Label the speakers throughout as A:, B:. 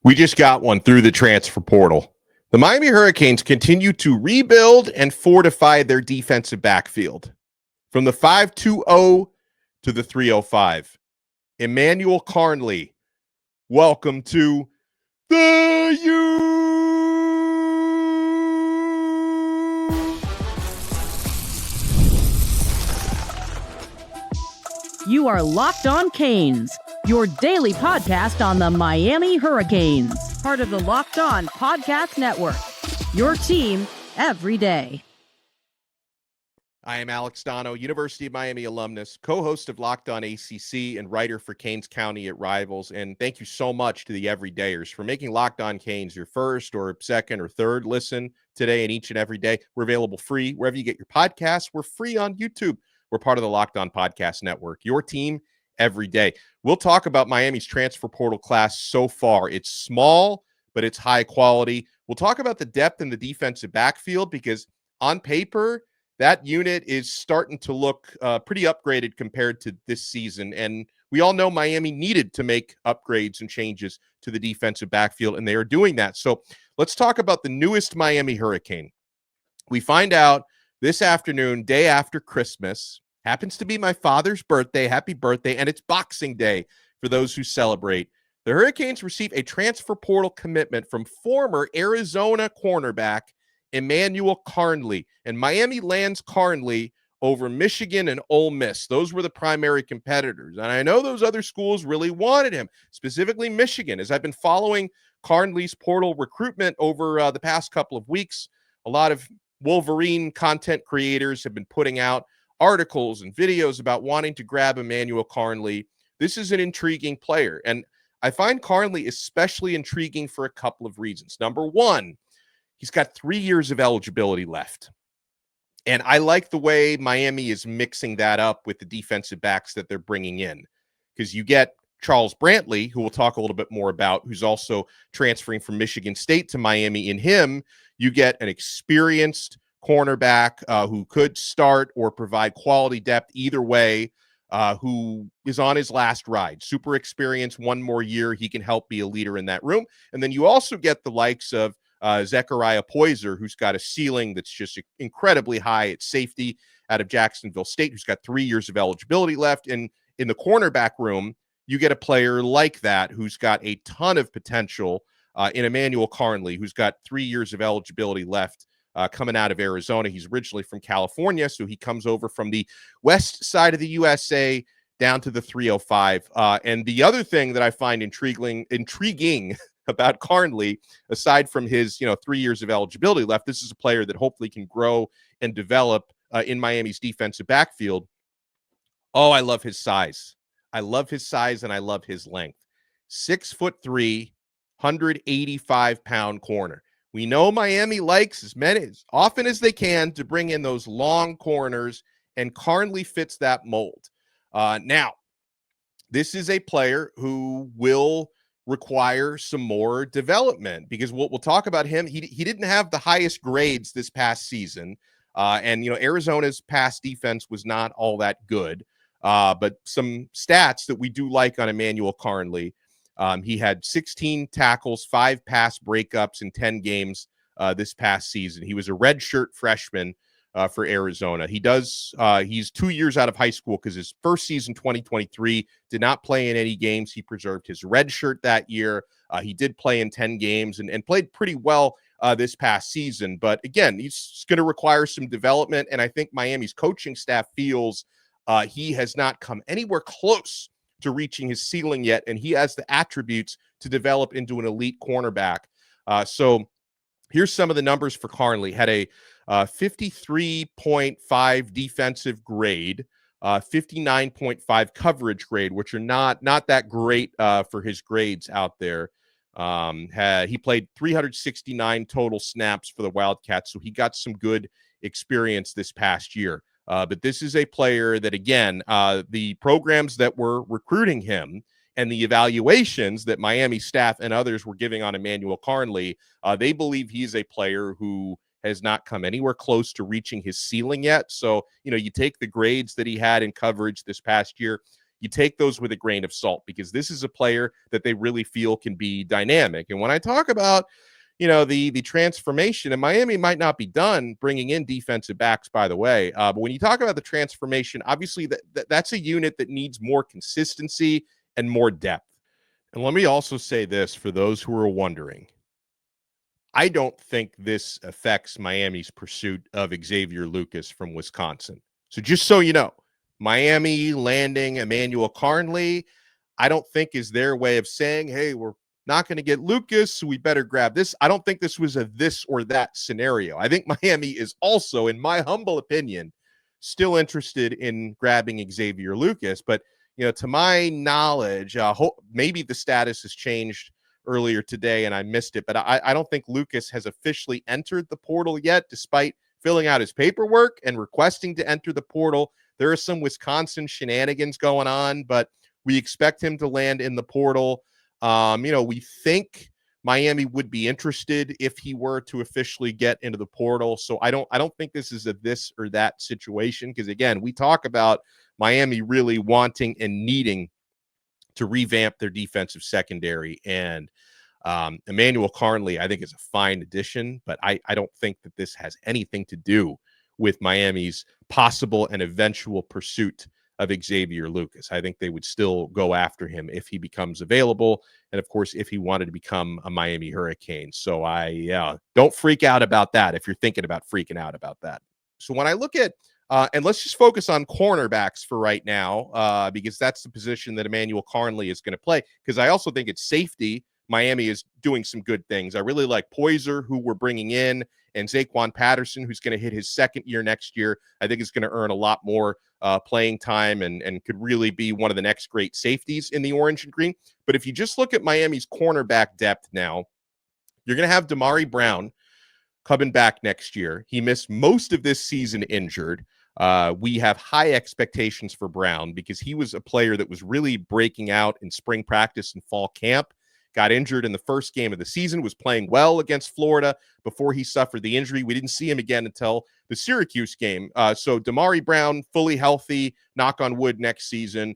A: We just got one through the transfer portal. The Miami Hurricanes continue to rebuild and fortify their defensive backfield. From the 5-2-0 to the 305. Emmanuel Karnley, welcome to the U.
B: You are Locked On Canes, your daily podcast on the Miami Hurricanes, part of the Locked On Podcast Network, your team every day.
A: I am Alex Donno, University of Miami alumnus, co-host of Locked On ACC, and writer for Canes County at Rivals. And thank you so much to the everydayers for making Locked On Canes your first or second or third listen today and each and every day. We're available free wherever you get your podcasts. We're free on YouTube. We're part of the Locked On Podcast Network, your team every day. We'll talk about Miami's transfer portal class so far. It's small, but it's high quality. We'll talk about the depth in the defensive backfield because on paper, that unit is starting to look pretty upgraded compared to this season. And we all know Miami needed to make upgrades and changes to the defensive backfield, and they are doing that. So let's talk about the newest Miami Hurricane. We find out this afternoon, day after Christmas, happens to be my father's birthday. Happy birthday. And it's Boxing Day for those who celebrate. The Hurricanes receive a transfer portal commitment from former Arizona cornerback Emmanuel Karnley. And Miami lands Karnley over Michigan and Ole Miss. Those were the primary competitors. And I know those other schools really wanted him, specifically Michigan. As I've been following Karnley's portal recruitment over the past couple of weeks, a lot of Wolverine content creators have been putting out articles and videos about wanting to grab Emmanuel Karnley. This is an intriguing player. And I find Karnley especially intriguing for a couple of reasons. Number one, he's got 3 years of eligibility left. And I like the way Miami is mixing that up with the defensive backs that they're bringing in. Because you get Charles Brantley, who we'll talk a little bit more about, who's also transferring from Michigan State to Miami. In him, you get an experienced cornerback who could start or provide quality depth either way, who is on his last ride. Super experienced, one more year. He can help be a leader in that room. And then you also get the likes of Zechariah Poyser, who's got a ceiling that's just incredibly high at safety out of Jacksonville State, who's got 3 years of eligibility left. And in the cornerback room, you get a player like that who's got a ton of potential in Emmanuel Karnley, who's got 3 years of eligibility left coming out of Arizona. He's originally from California, so he comes over from the west side of the USA down to the 305. And the other thing that I find intriguing about Karnley, aside from his 3 years of eligibility left, this is a player that hopefully can grow and develop in Miami's defensive backfield. Oh, I love his size. I love his size and I love his length. 6'3", 185-pound corner. We know Miami likes as often as they can to bring in those long corners, and Karnley fits that mold. Now, this is a player who will require some more development because we'll talk about him. He didn't have the highest grades this past season, and Arizona's pass defense was not all that good. But some stats that we do like on Emmanuel Karnley. He had 16 tackles, 5 pass breakups in 10 games this past season. He was a redshirt freshman for Arizona. He's 2 years out of high school because his first season, 2023, did not play in any games. He preserved his red shirt that year. He did play in 10 games and played pretty well this past season. But again, he's going to require some development. And I think Miami's coaching staff feels he has not come anywhere close to reaching his ceiling yet, and he has the attributes to develop into an elite cornerback. So here's some of the numbers for Karnley. Had a 53.5 defensive grade, 59.5 coverage grade, which are not that great for his grades out there. He played 369 total snaps for the Wildcats, so he got some good experience this past year. But this is a player that, again, the programs that were recruiting him and the evaluations that Miami staff and others were giving on Emmanuel Karnley, they believe he's a player who has not come anywhere close to reaching his ceiling yet. So, you take the grades that he had in coverage this past year. you take those with a grain of salt because this is a player that they really feel can be dynamic. And when I talk about, the transformation, and Miami might not be done bringing in defensive backs, by the way. But when you talk about the transformation, obviously that's a unit that needs more consistency and more depth. And let me also say this for those who are wondering. I don't think this affects Miami's pursuit of Xavier Lucas from Wisconsin. So just so you know, Miami landing Emmanuel Karnley, I don't think is their way of saying, hey, we're not going to get Lucas, so we better grab this. I don't think this was a this or that scenario. I think Miami is also, in my humble opinion, still interested in grabbing Xavier Lucas. But, to my knowledge, maybe the status has changed earlier today and I missed it, but I don't think Lucas has officially entered the portal yet, despite filling out his paperwork and requesting to enter the portal. There are some Wisconsin shenanigans going on, but we expect him to land in the portal. We think Miami would be interested if he were to officially get into the portal. So I don't think this is a this or that situation, because again, we talk about Miami really wanting and needing to revamp their defensive secondary. And Emmanuel Karnley, I think, is a fine addition, but I don't think that this has anything to do with Miami's possible and eventual pursuit of Xavier Lucas. I think they would still go after him if he becomes available. And of course, if he wanted to become a Miami Hurricane. So don't freak out about that if you're thinking about freaking out about that. So when I look at, and let's just focus on cornerbacks for right now, because that's the position that Emmanuel Karnley is going to play. Because I also think it's safety. Miami is doing some good things. I really like Poyser, who we're bringing in, and Zaquan Patterson, who's going to hit his second year next year. I think is going to earn a lot more playing time and could really be one of the next great safeties in the orange and green. But if you just look at Miami's cornerback depth now, you're going to have Damari Brown coming back next year. He missed most of this season injured. We have high expectations for Brown because he was a player that was really breaking out in spring practice and fall camp. Got injured in the first game of the season, was playing well against Florida before he suffered the injury. We didn't see him again until the Syracuse game. So Damari Brown, fully healthy, knock on wood, next season,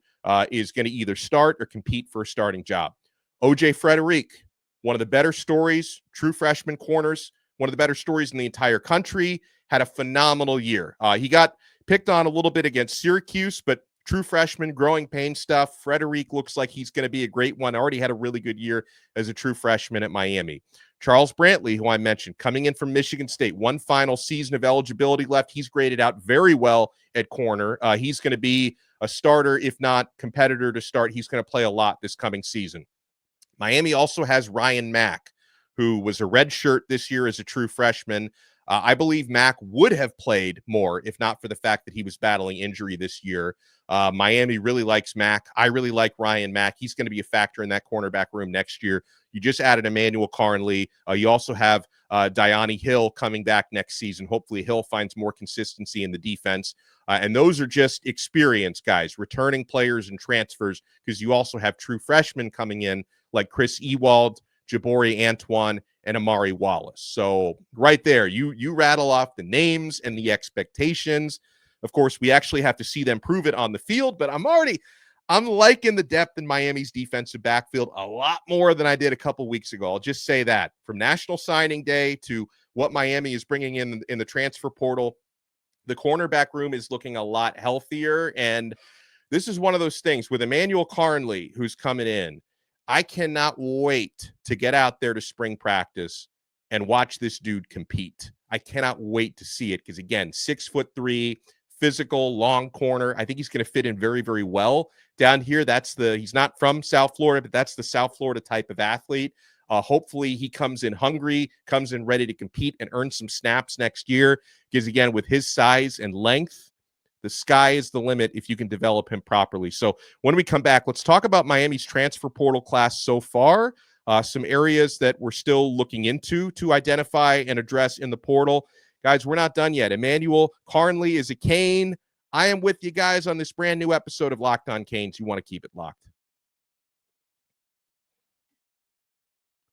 A: is going to either start or compete for a starting job. O.J. Frederick, one of the better stories, true freshman corners, one of the better stories in the entire country, had a phenomenal year. He got picked on a little bit against Syracuse, but true freshman, growing pain stuff. Frederick looks like he's going to be a great one. Already had a really good year as a true freshman at Miami. Charles Brantley, who I mentioned, coming in from Michigan State, one final season of eligibility left. He's graded out very well at corner. He's going to be a starter, if not competitor to start. He's going to play a lot this coming season. Miami also has Ryan Mack, who was a red shirt this year as a true freshman. I believe Mack would have played more if not for the fact that he was battling injury this year. Miami really likes Mack. I really like Ryan Mack. He's going to be a factor in that cornerback room next year. You just added Emmanuel Karnley. You also have Diani Hill coming back next season. Hopefully Hill finds more consistency in the defense. And those are just experienced guys, returning players and transfers, because you also have true freshmen coming in like Chris Ewald, Jabari Antoine, and Amari Wallace. So right there, you rattle off the names and the expectations. Of course, we actually have to see them prove it on the field, but I'm liking the depth in Miami's defensive backfield a lot more than I did a couple weeks ago. I'll just say that. From National Signing Day to what Miami is bringing in the transfer portal, the cornerback room is looking a lot healthier. And this is one of those things with Emmanuel Karnley, who's coming in. I cannot wait to get out there to spring practice and watch this dude compete. I cannot wait to see it because, again, 6'3", physical, long corner. I think he's going to fit in very, very well down here. He's not from South Florida, but that's the South Florida type of athlete. Hopefully he comes in hungry, comes in ready to compete and earn some snaps next year. Because, again, with his size and length, the sky is the limit if you can develop him properly. So when we come back, let's talk about Miami's transfer portal class so far, some areas that we're still looking into to identify and address in the portal. Guys, we're not done yet. Emmanuel Karnley is a Cane. I am with you guys on this brand new episode of Locked On Canes. You want to keep it locked.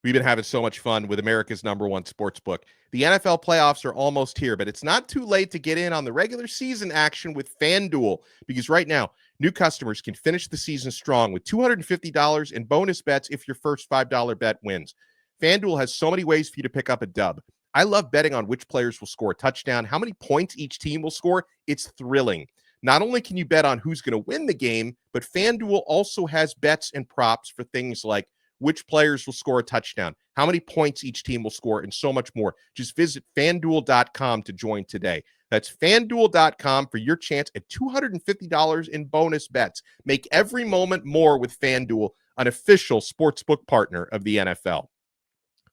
A: We've been having so much fun with America's #1 sports book. The NFL playoffs are almost here, but it's not too late to get in on the regular season action with FanDuel, because right now, New customers can finish the season strong with $250 in bonus bets if your first $5 bet wins. FanDuel has so many ways for you to pick up a dub. I love betting on which players will score a touchdown, how many points each team will score. It's thrilling. Not only can you bet on who's going to win the game, but FanDuel also has bets and props for things like which players will score a touchdown, how many points each team will score, and so much more. Just visit FanDuel.com to join today. That's FanDuel.com for your chance at $250 in bonus bets. Make every moment more with FanDuel, an official sportsbook partner of the NFL.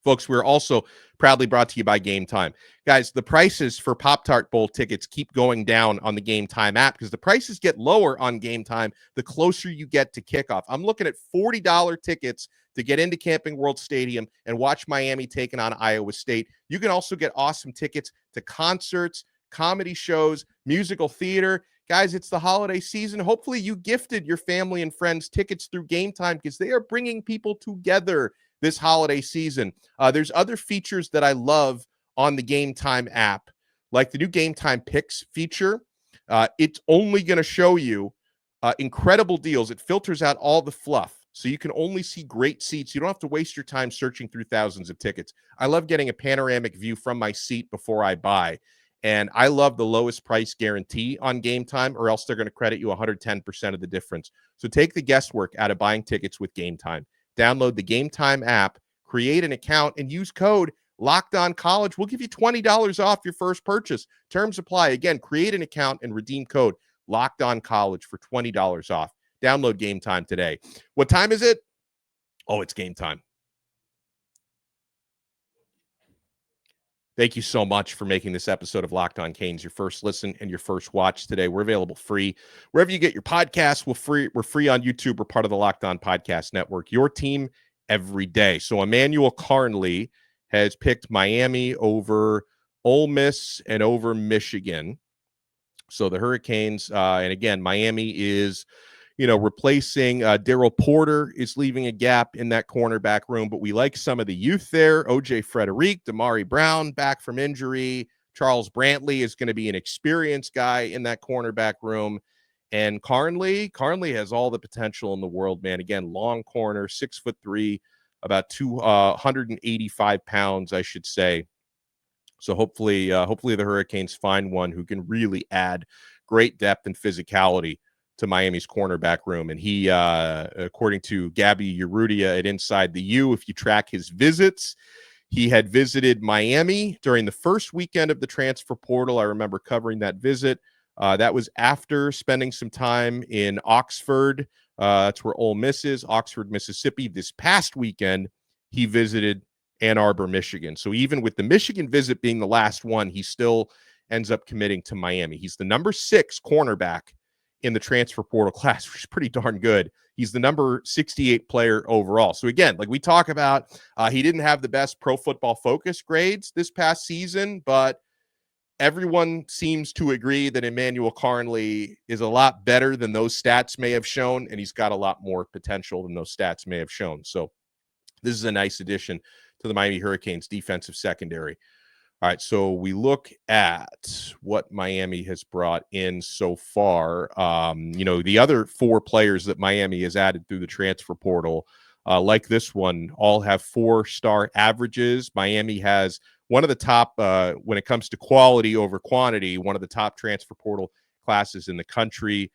A: Folks, we're also proudly brought to you by Game Time. Guys, the prices for Pop-Tart Bowl tickets keep going down on the Game Time app because the prices get lower on Game Time the closer you get to kickoff. I'm looking at $40 tickets to get into Camping World Stadium and watch Miami taking on Iowa State. You can also get awesome tickets to concerts, comedy shows, musical theater. Guys, it's the holiday season. Hopefully you gifted your family and friends tickets through Game Time because they are bringing people together this holiday season. There's other features that I love on the Game Time app, like the new Game Time Picks feature. It's only going to show you incredible deals. It filters out all the fluff, so you can only see great seats. You don't have to waste your time searching through thousands of tickets. I love getting a panoramic view from my seat before I buy, and I love the lowest price guarantee on Game Time, or else they're going to credit you 110% of the difference. So take the guesswork out of buying tickets with Game Time. Download the Game Time app, create an account, and use code LOCKEDONCollege. We'll give you $20 off your first purchase. Terms apply. Again, create an account and redeem code LOCKEDONCollege for $20 off. Download Game Time today. What time is it? Oh, it's game time. Thank you so much for making this episode of Locked On Canes your first listen and your first watch today. We're available free wherever you get your podcasts. We're free on YouTube. We're part of the Locked On Podcast Network. Your team every day. So Emmanuel Karnley has picked Miami over Ole Miss and over Michigan. So the Hurricanes, and again, Miami is replacing Daryl Porter is leaving a gap in that cornerback room, but we like some of the youth there. OJ Frederick, Damari Brown back from injury. Charles Brantley is going to be an experienced guy in that cornerback room. And Karnley has all the potential in the world, man. Again, long corner, 6'3", about 285 pounds, I should say. So hopefully the Hurricanes find one who can really add great depth and physicality to Miami's cornerback room. And he, according to Gabby Urrutia at Inside the U, if you track his visits, he had visited Miami during the first weekend of the transfer portal. I remember covering that visit. That was after spending some time in Oxford. That's where Ole Miss is, Oxford, Mississippi. This past weekend, he visited Ann Arbor, Michigan. So even with the Michigan visit being the last one, he still ends up committing to Miami. He's the number 6 cornerback in the transfer portal class, which is pretty darn good. He's the number 68 player overall. So again, like we talk about, he didn't have the best Pro Football Focus grades this past season, but everyone seems to agree that Emmanuel Karnley is a lot better than those stats may have shown, and he's got a lot more potential than those stats may have shown. So this is a nice addition to the Miami Hurricanes defensive secondary. All right, so we look at what Miami has brought in so far. The other 4 players that Miami has added through the transfer portal, like this one, all have 4-star averages. Miami has one of the top, when it comes to quality over quantity, one of the top transfer portal classes in the country.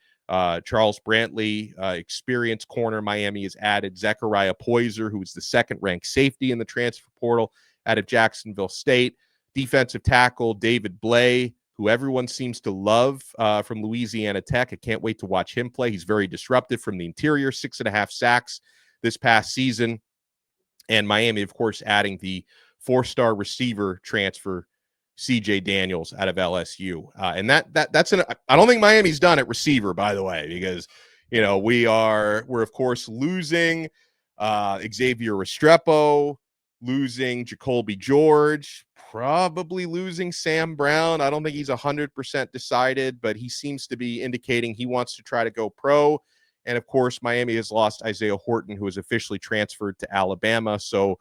A: Charles Brantley, experienced corner. Miami has added Zechariah Poyser, who is the second-ranked safety in the transfer portal out of Jacksonville State. Defensive tackle David Blay, who everyone seems to love from Louisiana Tech. I can't wait to watch him play. He's very disruptive from the interior, 6.5 sacks this past season. And Miami, of course, adding the 4-star receiver transfer, CJ Daniels out of LSU. And that's I don't think Miami's done at receiver, by the way, because, we're of course losing Xavier Restrepo, losing Jacoby George, probably losing Sam Brown. I don't think he's 100% decided, but he seems to be indicating he wants to try to go pro. And of course, Miami has lost Isaiah Horton, who is officially transferred to Alabama. So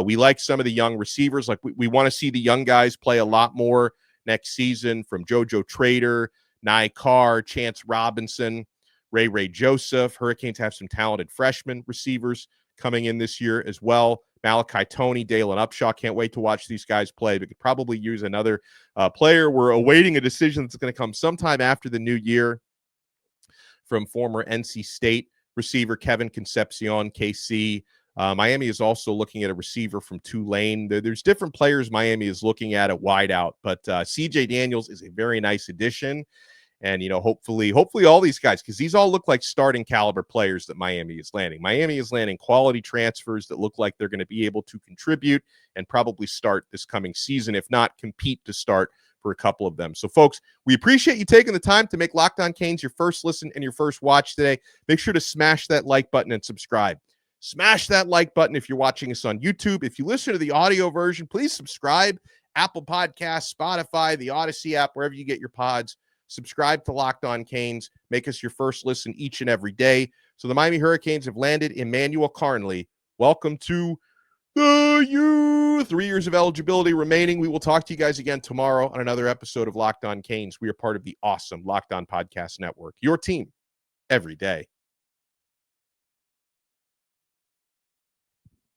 A: we like some of the young receivers. Like we want to see the young guys play a lot more next season, from JoJo Trader, Nye Carr, Chance Robinson. Ray Joseph. Hurricanes have some talented freshman receivers coming in this year as well. Malachi Toney, Dalen Upshaw. Can't wait to watch these guys play. We could probably use another player. We're awaiting a decision that's going to come sometime after the new year from former NC State receiver Kevin Concepcion, KC. Miami is also looking at a receiver from Tulane. There's different players Miami is looking at wideout, but CJ Daniels is a very nice addition. And, hopefully all these guys, because these all look like starting caliber players that Miami is landing. Miami is landing quality transfers that look like they're going to be able to contribute and probably start this coming season, if not compete to start for a couple of them. So, folks, we appreciate you taking the time to make Locked On Canes your first listen and your first watch today. Make sure to smash that like button and subscribe. Smash that like button if you're watching us on YouTube. If you listen to the audio version, please subscribe. Apple Podcasts, Spotify, the Odyssey app, wherever you get your pods. Subscribe to Locked On Canes. Make us your first listen each and every day. So the Miami Hurricanes have landed Emmanuel Karnley. Welcome to the U. 3 years of eligibility remaining. We will talk to you guys again tomorrow on another episode of Locked On Canes. We are part of the awesome Locked On Podcast Network. Your team every day.